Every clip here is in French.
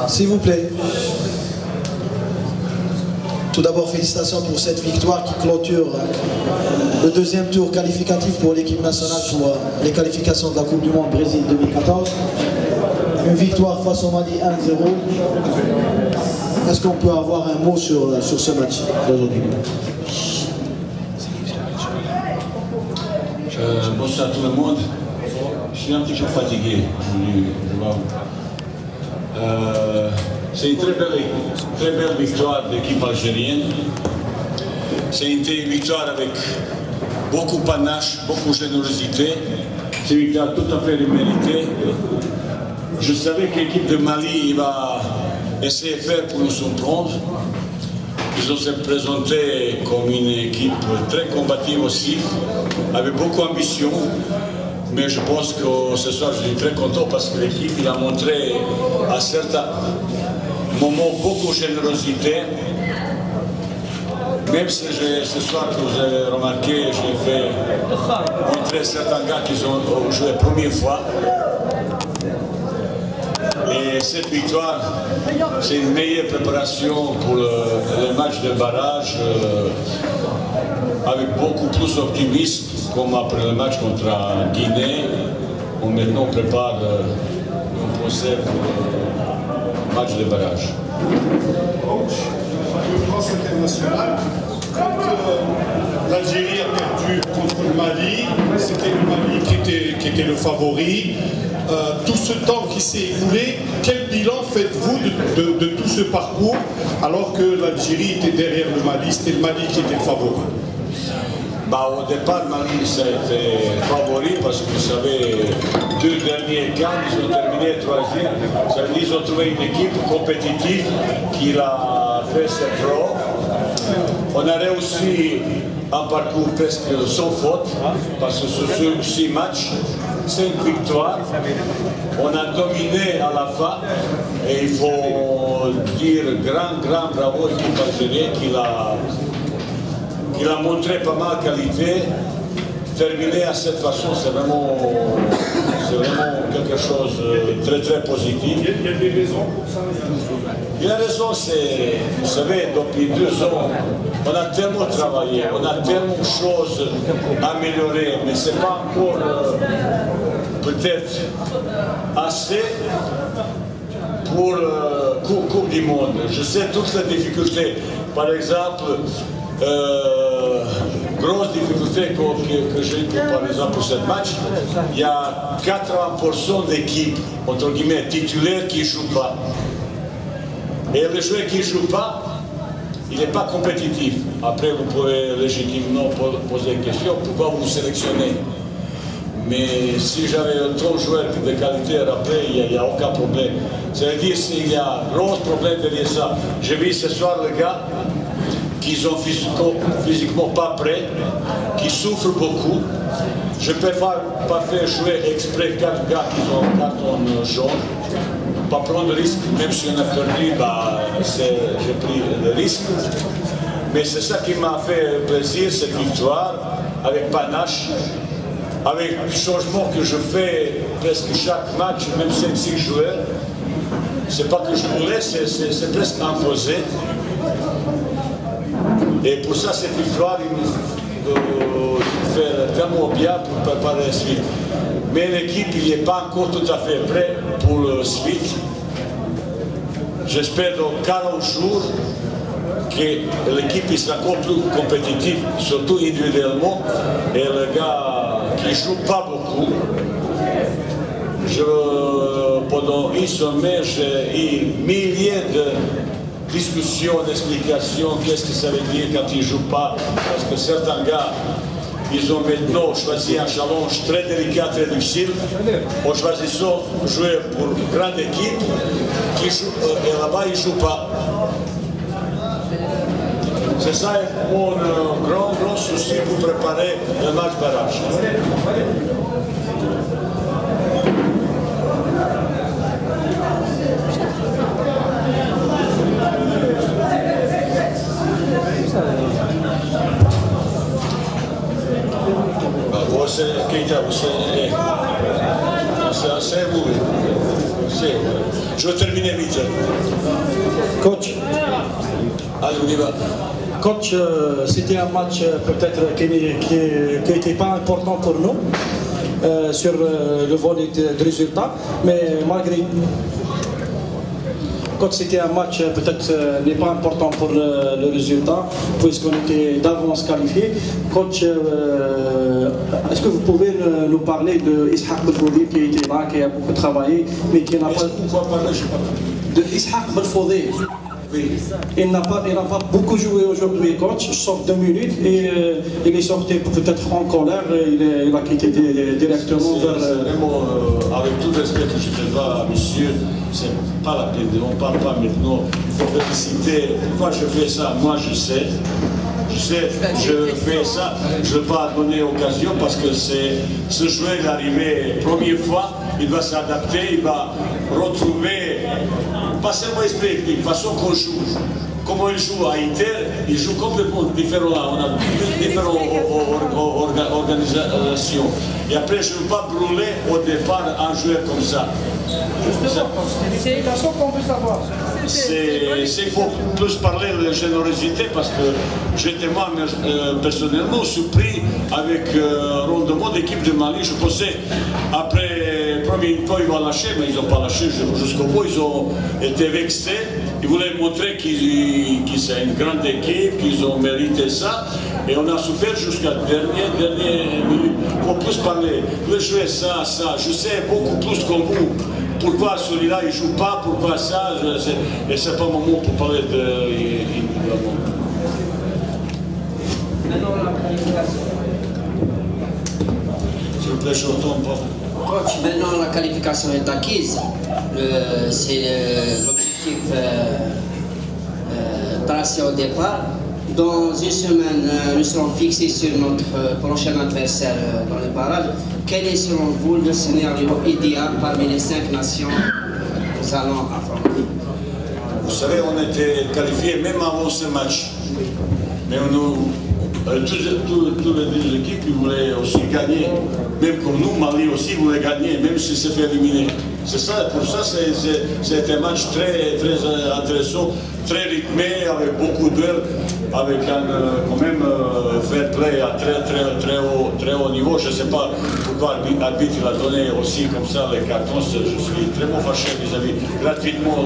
S'il vous plaît. Tout d'abord, félicitations pour cette victoire qui clôture le deuxième tour qualificatif pour l'équipe nationale pour les qualifications de la Coupe du Monde Brésil 2014. Une victoire face au Mali 1-0. Est-ce qu'on peut avoir un mot sur ce match d'aujourd'hui? Bonsoir à tout le monde. Je suis un petit peu fatigué. C'est une très belle victoire de l'équipe algérienne. C'est une victoire avec beaucoup de panache, beaucoup de générosité. C'est une victoire tout à fait méritée. Je savais que l'équipe de Mali va essayer de faire pour nous surprendre. Ils ont se présenté comme une équipe très combative aussi, avec beaucoup d'ambition. Mais je pense que ce soir, je suis très content parce que l'équipe a montré à certains moments beaucoup de générosité. Même si ce soir, que vous avez remarqué, j'ai fait montrer certains gars qui ont joué la première fois. Et cette victoire, c'est une meilleure préparation pour le match de barrage, avec beaucoup plus d'optimisme, comme après le match contre la Guinée. On maintenant prépare un procès pour le match de barrage. France internationale, quand l'Algérie a perdu contre le Mali, c'était le Mali qui était le favori. Tout ce temps qui s'est écoulé, quel bilan faites-vous de tout ce parcours alors que l'Algérie était derrière le Mali, c'était le Mali qui était le favori? Au départ, Mali ça a été favori parce que vous savez, deux derniers camps, ils ont terminé troisième. Ça veut dire qu'ils ont trouvé une équipe compétitive qui a fait ses preuves. On a réussi un parcours presque sans faute parce que sur 6 matchs, 5 victoires. On a dominé à la fin et il faut dire grand bravo à l'équipe algérienne qui a montré pas mal de qualité. Terminer à cette façon, c'est vraiment quelque chose de très positif. Il y a des raisons pour ça? Il y a raison, c'est, vous savez, depuis 2 ans, on a tellement travaillé, on a tellement de choses à améliorer, mais ce n'est pas encore peut-être assez pour Coupe du Monde. Je sais toutes les difficultés. Par exemple, grosse difficulté que j'ai eu par exemple pour ce match, il y a 80% d'équipes, entre guillemets, titulaires qui ne jouent pas. Et le joueur qui ne joue pas, il n'est pas compétitif. Après, vous pouvez légitimement poser la question, pourquoi vous sélectionnez? Mais si j'avais autant de joueurs de qualité après, il n'y a aucun problème. Ça veut dire qu'il y a un gros problème derrière ça. J'ai vu ce soir le gars qui sont physiquement pas prêts, qui souffrent beaucoup. Je ne peux pas faire jouer exprès 4 gars qui ont un carton jaune. Pas prendre de risque, même si on a perdu, j'ai pris le risque. Mais c'est ça qui m'a fait plaisir, cette victoire, avec panache, avec le changement que je fais presque chaque match, même 5-6 joueurs. C'est pas que je voulais, c'est presque imposé. Et pour ça, cette victoire, il nous fait tellement bien pour préparer la suite. Mais l'équipe, il n'est pas encore tout à fait prêt pour la suite. J'espère dans 40 jours que l'équipe sera encore plus compétitive, surtout individuellement. Et le gars qui ne joue pas beaucoup, pendant une semaine, j'ai eu milliers de discussions, d'explications, qu'est-ce que ça veut dire quand ils ne jouent pas. Parce que certains gars, ils ont maintenant choisi un challenge très délicat, très difficile. En choisissant de jouer pour une grande équipe, et là-bas, ils ne jouent pas. C'est ça mon grand souci pour préparer le match barrage. Je vais terminer vite. Coach. Allez, on y va. Coach, c'était un match peut-être qui n'était pas important pour nous sur le volet de résultats, mais malgré. Coach, c'était un match peut-être n'est pas important pour le résultat, puisqu'on était d'avance qualifié. Coach, est-ce que vous pouvez nous parler de Ishaq Belfoudi qui était là, qui a beaucoup travaillé, mais qui n'a pas. De Ishaq Belfoudi. Oui. Il n'a pas beaucoup joué aujourd'hui, coach, sauf 2 minutes, et il est sorti peut-être en colère, il a quitté directement vers... Vraiment, avec tout le respect que je te dois, monsieur, c'est pas la peine, on ne parle pas maintenant, il faut féliciter. Pourquoi je fais ça? Moi, je sais, je fais ça, je ne vais pas donner occasion parce que ce joueur, il est arrivé première fois, il va s'adapter, il va retrouver, pas seulement esprit, de façon qu'on joue. Comment il joue à Inter, il joue complètement différent là, on a différentes organisations. Et après, je ne veux pas brûler au départ un joueur comme ça. C'est la chose qu'on veut savoir. Il faut plus parler de générosité parce que j'étais moi personnellement surpris avec le rendement d'équipe de Mali. Je pensais, après le premier temps, ils vont lâcher, mais ils n'ont pas lâché jusqu'au bout. Ils ont été vexés. Ils voulaient montrer qu'ils sont une grande équipe, qu'ils ont mérité ça. Et on a souffert jusqu'à la dernière minute. Il faut plus parler, plus jouer ça. Je sais beaucoup plus que vous. Pourquoi celui-là il ne joue pas, pourquoi ça, et c'est pas le moment pour parler de... S'il vous plaît, je retourne pas. Coach, maintenant la qualification est acquise. C'est l'objectif tracé au départ. Dans une semaine, nous serons fixés sur notre prochain adversaire dans le barrage. Quel est selon vous le scénario idéal parmi les 5 nations que nous allons affronter? Vous savez, on était qualifiés même avant ce match. Mais toutes les 2 équipes ils voulaient aussi gagner. Même comme nous, Mali aussi voulait gagner, même si c'est fait éliminer. C'est ça, pour ça, c'est un match très intéressant, très rythmé, avec beaucoup de duels, avec quand même fair play à très haut niveau. Je ne sais pas pourquoi l'arbitre a donné aussi comme ça les cartons. Je suis très fâché vis-à-vis gratuitement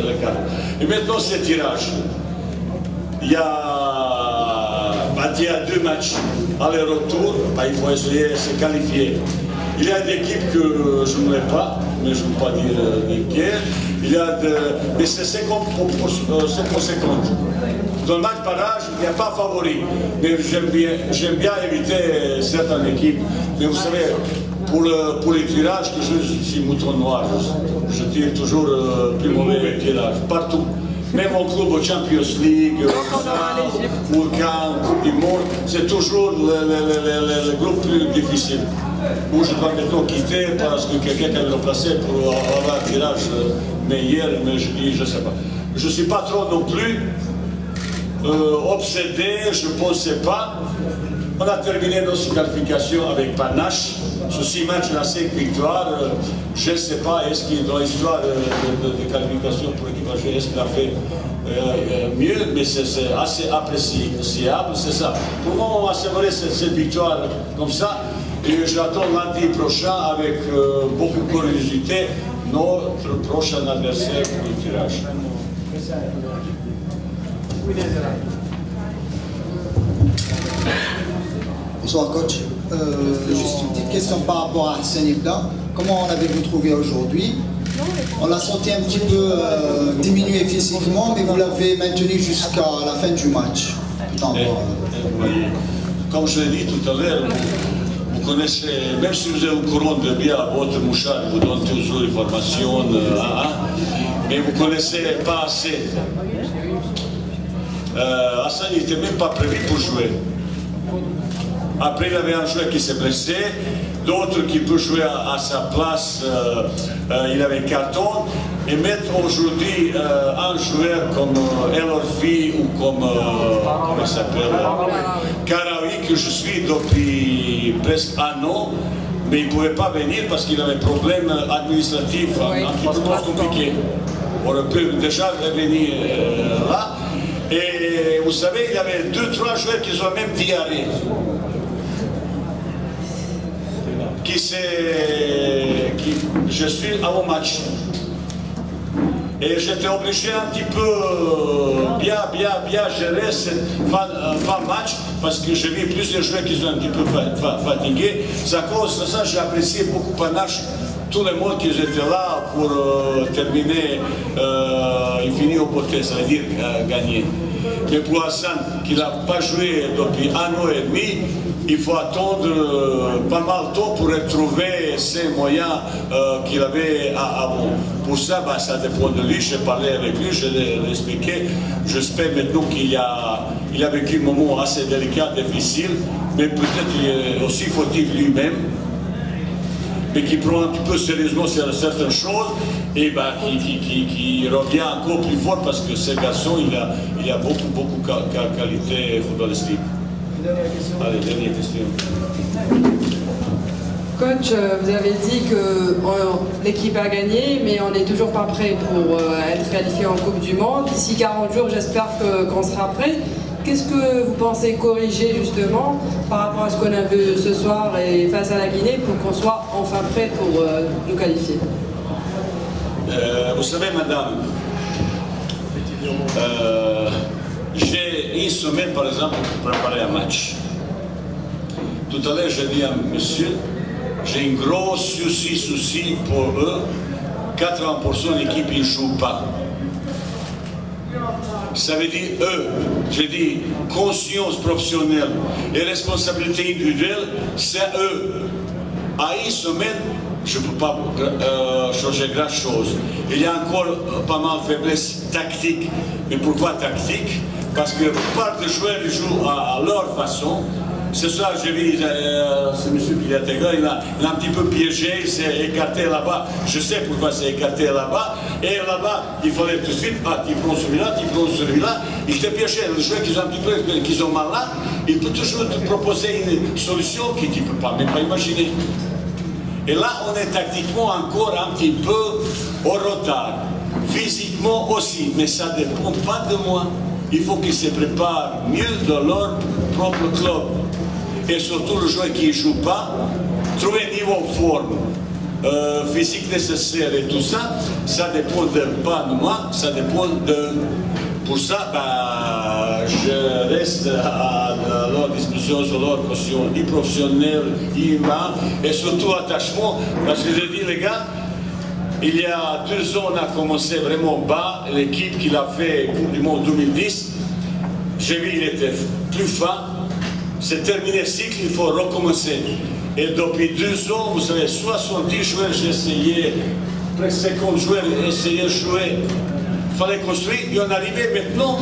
les cartons. Et maintenant, c'est tirage. Il y a 2 matchs aller-retour, il faut essayer de se qualifier. Il y a des équipes que je ne voulais pas, mais je ne veux pas dire lesquelles. Mais c'est 50 pour 50. Dans le match barrage, il n'y a pas favori. Mais j'aime bien éviter certaines équipes. Mais vous savez, pour les tirages, je suis mouton noir. Je tire toujours plus mauvais tirage, partout. Même en club au Champions League, pour Cannes, Coupe du Monde, c'est toujours le groupe plus difficile. Où je dois maintenant quitter parce que quelqu'un qui a remplacé pour avoir un tirage meilleur, mais je dis, je ne sais pas. Je ne suis pas trop non plus obsédé, je ne pensais pas. On a terminé notre qualification avec panache. Sur 6 matchs, on a 5 victoires. Je ne sais pas, est-ce qu'il dans l'histoire de qualification pour l'équipe algérienne, est-ce qu'il a fait mieux, mais c'est assez appréciable, c'est ça. Pour moi, on va célébrer cette victoire comme ça. Et j'attends lundi prochain avec beaucoup de curiosité notre prochain adversaire pour le tirage. Bonsoir coach. Juste une petite question par rapport à Hassan Ibda. Comment l'avez-vous trouvé aujourd'hui? On l'a senti un petit peu diminué physiquement, mais vous l'avez maintenu jusqu'à la fin du match. Comme je l'ai dit tout à l'heure, vous connaissez, même si vous êtes au courant de bien votre mouchard, vous donne toujours des formations, mais vous ne connaissez pas assez. Hassan n'était même pas prévu pour jouer. Après, il avait un joueur qui s'est blessé, d'autres qui peuvent jouer à sa place, il avait carton. Et mettre aujourd'hui un joueur comme El Orfi ou comme, comment il s'appelle, Karaoui, que je suis depuis presque 1 an, mais il ne pouvait pas venir parce qu'il avait un problème administratif un petit peu plus compliqué. On peut déjà revenir là. Et vous savez, il y avait 2-3 joueurs qui ont même diarrhée. Je suis avant match. Et j'étais obligé un petit peu bien gérer cette fin match parce que j'ai vu plusieurs joueurs qui sont un petit peu fatigués. C'est à cause de ça que j'ai apprécié beaucoup Panache, tout le monde qui était là pour terminer, il finit au poté, ça veut dire gagner. Mais pour Hassan, qui n'a pas joué depuis 1 an et demi, il faut attendre pas mal de temps pour retrouver ces moyens qu'il avait avant. Pour ça, ça dépend de lui. J'ai parlé avec lui, je l'ai expliqué. J'espère maintenant qu'il a vécu un moment assez délicat, difficile, mais peut-être aussi faut-il lui-même, mais qui prend un petit peu sérieusement certaines choses et qui revient encore plus fort parce que ce garçon, il a beaucoup de qualité footballistique. Allez, dernière question. Coach, vous avez dit que l'équipe a gagné, mais on n'est toujours pas prêt pour être qualifié en Coupe du Monde. D'ici 40 jours, j'espère qu'on sera prêt. Qu'est-ce que vous pensez corriger justement par rapport à ce qu'on a vu ce soir et face à la Guinée pour qu'on soit enfin prêt pour nous qualifier? Vous savez, madame, j'ai une semaine par exemple pour préparer un match. Tout à l'heure, j'ai dit à monsieur, j'ai un gros souci pour eux. 80% de l'équipe ne joue pas. Ça veut dire eux, j'ai dit conscience professionnelle et responsabilité individuelle, c'est eux. À une semaine, je ne peux pas changer grand chose. Il y a encore pas mal de faiblesses tactiques. Mais pourquoi tactique? Parce que part des joueurs jouent à leur façon. Ce soir, j'ai vu ce monsieur qui est intégré, il a un petit peu piégé, il s'est écarté là-bas. Je sais pourquoi il s'est écarté là-bas. Et là-bas, il fallait tout de suite, tu prends celui-là, tu prends celui-là. Il t'est piégé. Les joueurs qui ont un petit peu, qui ont mal là, il peut toujours te proposer une solution que tu ne peux pas même pas imaginer. Et là, on est tactiquement encore un petit peu au retard. Physiquement aussi, mais ça ne dépend pas de moi. Il faut qu'ils se préparent mieux dans leur propre club. Et surtout, le joueur qui ne joue pas, trouver un niveau de forme physique nécessaire et tout ça, ça dépend pas de moi, ça dépend de... Pour ça, je reste à leur disposition sur leur caution, ni professionnelle, ni humain, et surtout attachement, parce que je dis, les gars, il y a 2 ans, on a commencé vraiment bas, l'équipe qui l'a fait Coupe du Monde 2010, j'ai vu qu'il était plus fin, c'est terminé le cycle, il faut recommencer. Et depuis 2 ans, vous savez, 70 joueurs, j'ai essayé, presque 50 joueurs, essayé de jouer. Il fallait construire, et on arrivait maintenant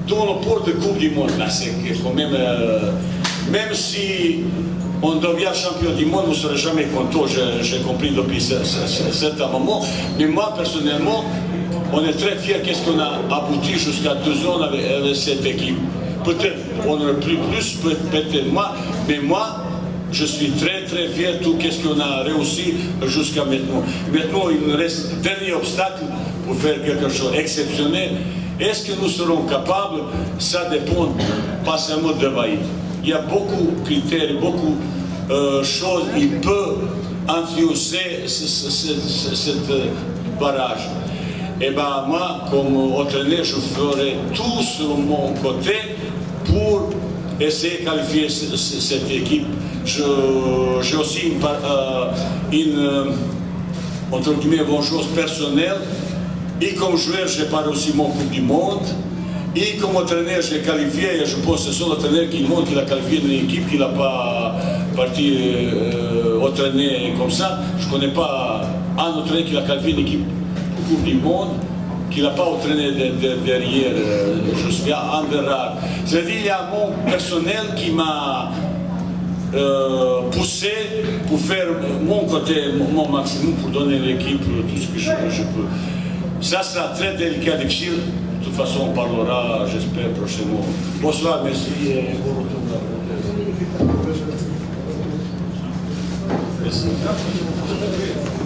dans le port de Coupe du Monde. Là, c'est quand même, même si on devient champion du monde, vous ne serez jamais content, j'ai compris depuis certain moment. Mais moi, personnellement, on est très fiers qu'est-ce qu'on a abouti jusqu'à 2 ans avec cette équipe. Peut-être on aurait plus, peut-être moi, mais moi, je suis très fier de tout ce qu'on a réussi jusqu'à maintenant. Maintenant, il nous reste un dernier obstacle pour faire quelque chose d'exceptionnel. Est-ce que nous serons capables? Ça dépend pas seulement de Vaïd. Il y a beaucoup de critères, beaucoup de choses qui peuvent influencer cette barrage. Et bien moi, comme entraîneur, je ferai tout sur mon côté pour essayer de qualifier cette équipe. J'ai aussi une entre guillemets, bonne chose personnelle. Et comme joueur, j'ai parlé aussi mon Coupe du Monde. Et comme entraîneur, je l'ai qualifié. Et je pense que c'est son entraîneur qui montre qu'il a qualifié une équipe qu'il n'a pas parti entraîner comme ça. Je ne connais pas un entraîneur qui a qualifié une équipe pour Coupe du Monde, qui n'a pas entraîné derrière. Je suis un des rares. C'est-à-dire qu'il y a mon personnel qui m'a poussé pour faire mon côté, mon maximum pour donner à l'équipe tout ce que je peux. Ça sera très délicat, difficile. De toute façon, on parlera, j'espère, prochainement. Bonsoir, merci et bon retour. Merci.